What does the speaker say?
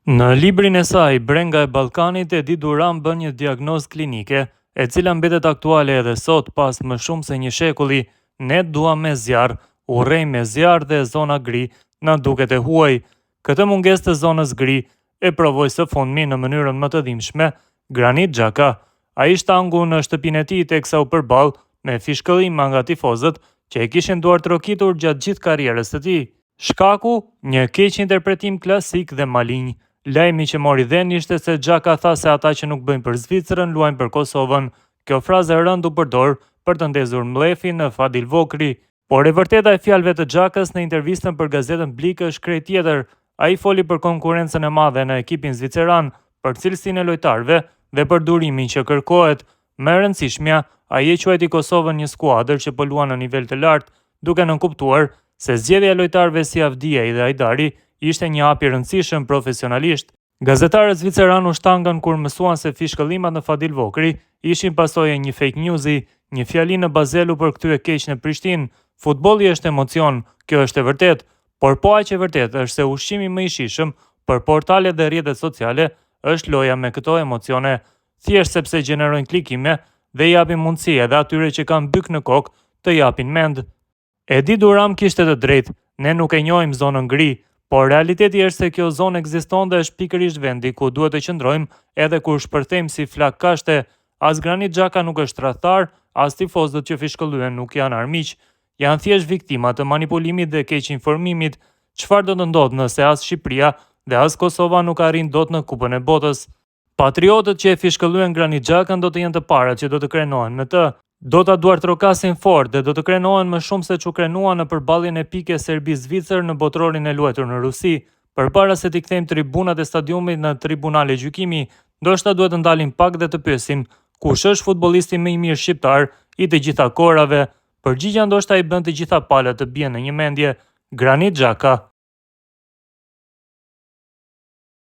Në librin e saj, Brenga e Ballkanit, Edi Duran bën një diagnozë klinike, e cila mbetet aktuale edhe sot pas më shumë se një shekulli. Ne duam me zjarr, urrej me zjarr dhe zona gri na duket e huaj. Këtë mungesë të zonës gri e provoi së fundmi në mënyrën më të dhimbshme Granit Xhaka. Ai shtangu në shtëpinë e tij teksa u përball me fishkëllim nga tifozët që e kishin duar trokitur gjatë gjithë karrierës së tij. Shkaku, një keq interpretim klasik dhe malinj. Lajmi që mori dhënë ishte se Xhaka tha se ata që nuk bëjnë për Zvicrën luajnë për Kosovën. Kjo frazë e rënd u përdor për të ndezur mllefin në Fadil Vokri, por e vërteta e fjalëve të Xhakës në intervistën për gazetën Blik është krejt tjetër. Ai foli për konkurrencën e madhe në ekipin zviceran, për cilësinë e lojtarëve dhe për durimin që kërkohet. Më e rëndësishmja, ai e quajti Kosovën një skuadër që po luan në nivel të lartë, duke nënkuptuar se zgjedhja e lojtarëve si Avdiaj dhe Hajdari ishte një hap i rëndësishëm profesionalisht. Gazetarët zviceran u shtangën kur mësuan se fishkëllimat në Fadil Vokri ishin pasojë e një fake newsi, një fjali në Bazelu për kthye keq në Prishtinë. Futbolli është emocion, kjo është e vërtet, por po aq e vërtet është se ushqimi më i shijshëm për portalet dhe rrjetet sociale është loja me këto emocione, thjesht sepse gjenerojnë klikime dhe japin mundësi edhe atyre që kanë byk në kokë të japin mend. Edi Duran kishte të drejtë, ne nuk e njohim zonën gri, por realiteti është se kjo zonë ekziston dhe është pikërisht vendi ku duhet të qëndrojmë edhe kur shpërthejmë si flak kashte. As Granit Xhaka nuk është tradhtar, as tifozët që fishkëllyen nuk janë armiq. Janë thjesht viktima të manipulimit dhe keq informimit. Çfarë do të ndodhë nëse as Shqipëria dhe as Kosova nuk arrin dot në Kupën e Botës? Patriotët që e fishkëllyen Granit Xhakan do të jenë të parat që do të krenohen me të. Do ta duartrokasin fort dhe do të krenohen më shumë se çu krenuan në përballjen epike Serbi-Zvicër në botrorin e luajtur në Rusi. Përpara se t'i kthejmë tribunat e stadiumit në tribunale gjykimi, ndoshta duhet të ndalim pak dhe të pyesim kush është futbollisti më i mirë shqiptar i të gjitha kohërave. Përgjigjja ndoshta i bën të gjitha palat të bien në një mendje: Granit Xhaka.